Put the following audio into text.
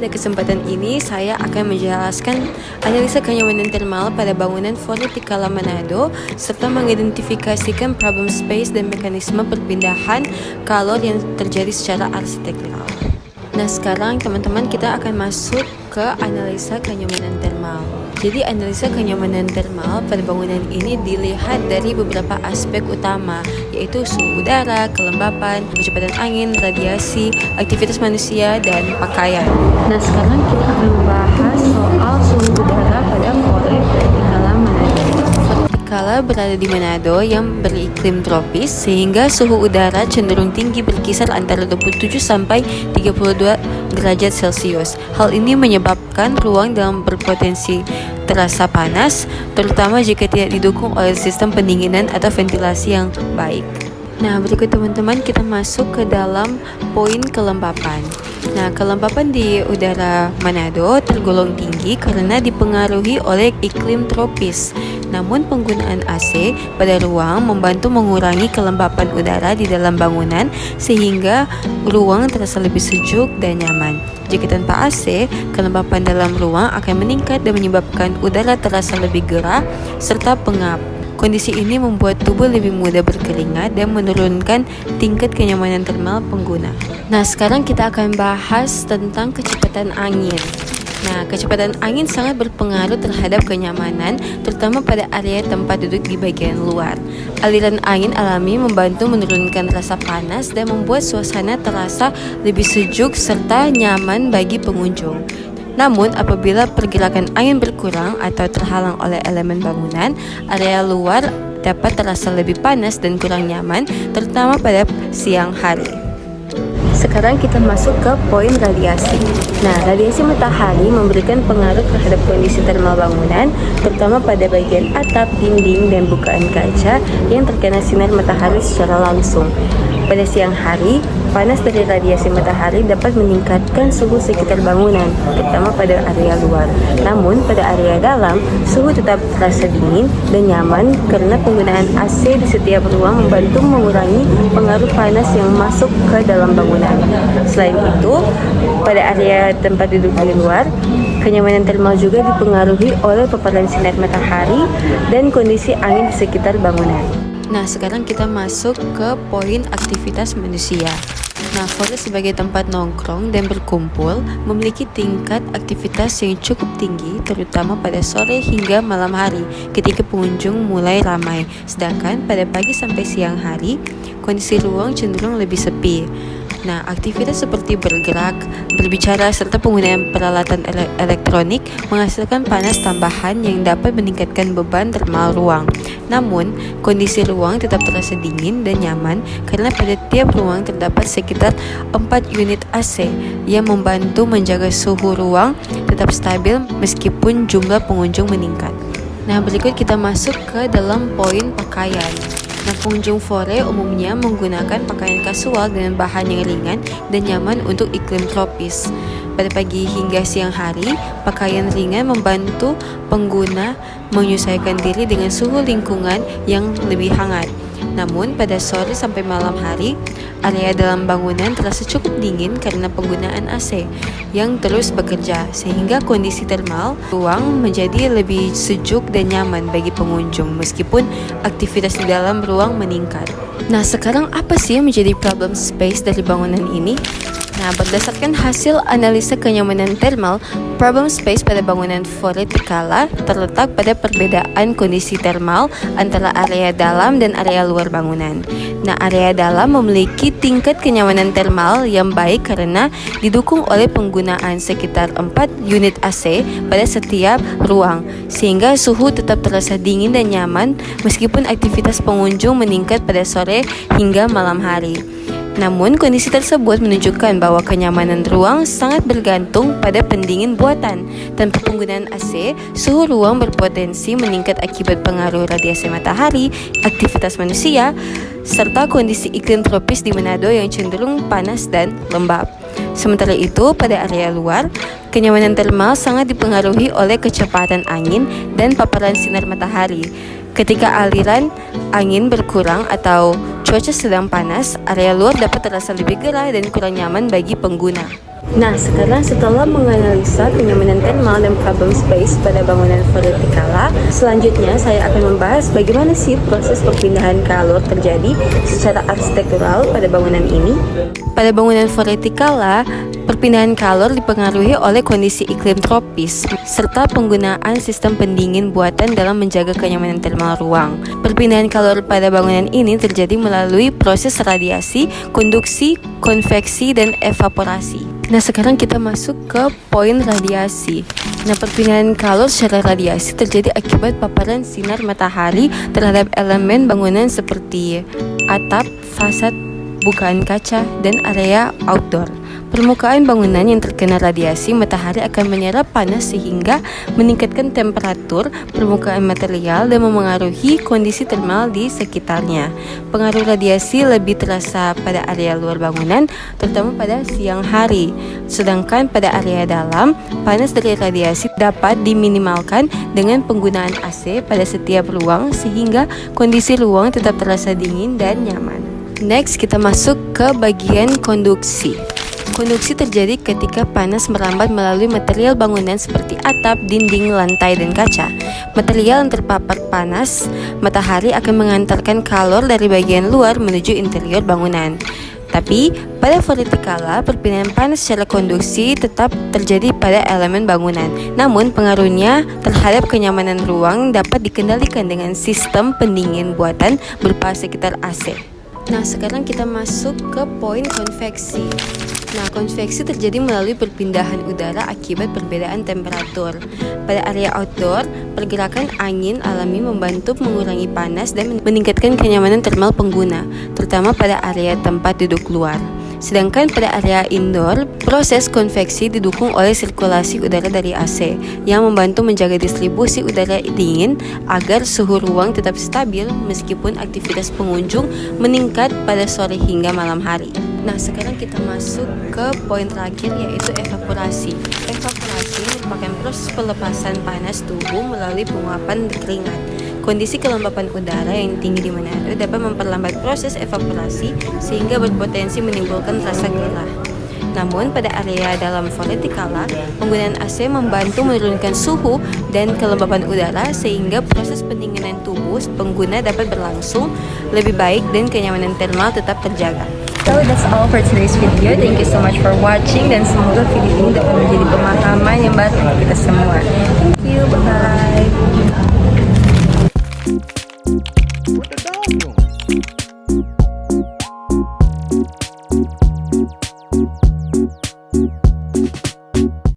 pada kesempatan ini saya akan menjelaskan analisa kenyamanan termal pada bangunan Fort Tikala Manado serta mengidentifikasikan problem space dan mekanisme perpindahan kalor yang terjadi secara arsitektural. Nah, sekarang teman-teman kita akan masuk ke analisa kenyamanan termal. Jadi analisa kenyamanan termal pada bangunan ini dilihat dari beberapa aspek utama, yaitu suhu udara, kelembapan, kecepatan angin, radiasi, aktivitas manusia, dan pakaian. Nah, sekarang kita akan membahas soal suhu udara pada Fort Tikala Manado. Fort Tikala berada di Manado yang beriklim tropis, sehingga suhu udara cenderung tinggi berkisar antara 27 sampai 32 derajat Celcius. Hal ini menyebabkan ruang dalam berpotensi terasa panas, terutama jika tidak didukung oleh sistem pendinginan atau ventilasi yang baik. Nah, berikut teman-teman kita masuk ke dalam poin kelembapan. Nah, kelembapan di udara Manado tergolong tinggi karena dipengaruhi oleh iklim tropis. Namun penggunaan AC pada ruang membantu mengurangi kelembapan udara di dalam bangunan sehingga ruang terasa lebih sejuk dan nyaman. Jika tanpa AC, kelembapan dalam ruang akan meningkat dan menyebabkan udara terasa lebih gerah serta pengap. Kondisi ini membuat tubuh lebih mudah berkeringat dan menurunkan tingkat kenyamanan termal pengguna. Nah, sekarang kita akan bahas tentang kecepatan angin. Nah, kecepatan angin sangat berpengaruh terhadap kenyamanan, terutama pada area tempat duduk di bagian luar. Aliran angin alami membantu menurunkan rasa panas dan membuat suasana terasa lebih sejuk serta nyaman bagi pengunjung. Namun, apabila pergerakan angin berkurang atau terhalang oleh elemen bangunan, area luar dapat terasa lebih panas dan kurang nyaman, terutama pada siang hari. Sekarang kita masuk ke poin radiasi. Nah, radiasi matahari memberikan pengaruh terhadap kondisi termal bangunan, terutama pada bagian atap, dinding, dan bukaan kaca yang terkena sinar matahari secara langsung. Pada siang hari, panas dari radiasi matahari dapat meningkatkan suhu sekitar bangunan, terutama pada area luar. Namun, pada area dalam, suhu tetap terasa dingin dan nyaman karena penggunaan AC di setiap ruang membantu mengurangi pengaruh panas yang masuk ke dalam bangunan. Selain itu, pada area tempat duduk di luar, kenyamanan termal juga dipengaruhi oleh paparan sinar matahari dan kondisi angin di sekitar bangunan. Nah, sekarang kita masuk ke poin aktivitas manusia. Nah, Fort sebagai tempat nongkrong dan berkumpul memiliki tingkat aktivitas yang cukup tinggi, terutama pada sore hingga malam hari ketika pengunjung mulai ramai. Sedangkan pada pagi sampai siang hari, kondisi ruang cenderung lebih sepi. Nah, aktivitas seperti bergerak, berbicara, serta penggunaan peralatan elektronik menghasilkan panas tambahan yang dapat meningkatkan beban termal ruang. Namun, kondisi ruang tetap terasa dingin dan nyaman karena pada tiap ruang terdapat sekitar 4 unit AC yang membantu menjaga suhu ruang tetap stabil meskipun jumlah pengunjung meningkat. Nah, berikut kita masuk ke dalam poin pakaian. Nah, pengunjung Fort umumnya menggunakan pakaian kasual dengan bahan yang ringan dan nyaman untuk iklim tropis. Pada pagi hingga siang hari, pakaian ringan membantu pengguna menyesuaikan diri dengan suhu lingkungan yang lebih hangat. Namun, pada sore sampai malam hari, area dalam bangunan terasa cukup dingin karena penggunaan AC yang terus bekerja, sehingga kondisi termal ruang menjadi lebih sejuk dan nyaman bagi pengunjung meskipun aktivitas di dalam ruang meningkat. Nah, sekarang apa sih yang menjadi problem space dari bangunan ini? Nah, berdasarkan hasil analisa kenyamanan termal, problem space pada bangunan Fort Tikala terletak pada perbedaan kondisi termal antara area dalam dan area luar bangunan. Nah, area dalam memiliki tingkat kenyamanan termal yang baik karena didukung oleh penggunaan sekitar 4 unit AC pada setiap ruang, sehingga suhu tetap terasa dingin dan nyaman meskipun aktivitas pengunjung meningkat pada sore hingga malam hari. Namun, kondisi tersebut menunjukkan bahwa kenyamanan ruang sangat bergantung pada pendingin buatan. Tanpa penggunaan AC, suhu ruang berpotensi meningkat akibat pengaruh radiasi matahari, aktivitas manusia, serta kondisi iklim tropis di Manado yang cenderung panas dan lembab. Sementara itu, pada area luar, kenyamanan termal sangat dipengaruhi oleh kecepatan angin dan paparan sinar matahari. Ketika aliran angin berkurang atau cuaca sedang panas, area luar dapat terasa lebih gerah dan kurang nyaman bagi pengguna. Nah, sekarang setelah menganalisa kenyamanan thermal dan problem space pada bangunan vertikala, selanjutnya saya akan membahas bagaimana sih proses perpindahan kalor terjadi secara arsitektural pada bangunan ini. Pada bangunan vertikala, perpindahan kalor dipengaruhi oleh kondisi iklim tropis serta penggunaan sistem pendingin buatan dalam menjaga kenyamanan thermal ruang. Perpindahan kalor pada bangunan ini terjadi melalui proses radiasi, konduksi, konveksi, dan evaporasi. Nah, sekarang kita masuk ke poin radiasi. Nah, perpindahan kalor secara radiasi terjadi akibat paparan sinar matahari terhadap elemen bangunan seperti atap, fasad, bukaan kaca, dan area outdoor. Permukaan bangunan yang terkena radiasi matahari akan menyerap panas sehingga meningkatkan temperatur permukaan material dan memengaruhi kondisi thermal di sekitarnya. Pengaruh radiasi lebih terasa pada area luar bangunan, terutama pada siang hari. Sedangkan pada area dalam, panas dari radiasi dapat diminimalkan dengan penggunaan AC pada setiap ruang sehingga kondisi ruang tetap terasa dingin dan nyaman. Next, kita masuk ke bagian konduksi. Konduksi terjadi ketika panas merambat melalui material bangunan seperti atap, dinding, lantai, dan kaca. Material yang terpapar panas matahari akan mengantarkan kalor dari bagian luar menuju interior bangunan. Tapi, pada vertikala, perpindahan panas secara konduksi tetap terjadi pada elemen bangunan. Namun, pengaruhnya terhadap kenyamanan ruang dapat dikendalikan dengan sistem pendingin buatan berupa sekitar AC. Nah, sekarang kita masuk ke poin konveksi. Nah, konveksi terjadi melalui perpindahan udara akibat perbedaan temperatur. Pada area outdoor, pergerakan angin alami membantu mengurangi panas dan meningkatkan kenyamanan thermal pengguna, terutama pada area tempat duduk luar. Sedangkan pada area indoor, proses konveksi didukung oleh sirkulasi udara dari AC yang membantu menjaga distribusi udara dingin agar suhu ruang tetap stabil meskipun aktivitas pengunjung meningkat pada sore hingga malam hari. Nah, sekarang kita masuk ke poin terakhir, yaitu evaporasi. Evaporasi merupakan proses pelepasan panas tubuh melalui penguapan keringat. Kondisi kelembapan udara yang tinggi di Manado dapat memperlambat proses evaporasi sehingga berpotensi menimbulkan rasa gerah. Namun, pada area dalam vertikala, penggunaan AC membantu menurunkan suhu dan kelembapan udara sehingga proses pendinginan tubuh pengguna dapat berlangsung lebih baik dan kenyamanan thermal tetap terjaga. So that's all for today's video. Thank you so much for watching dan semoga video ini dapat menjadi pemahaman yang baru untuk kita semua. Thank you, bye-bye.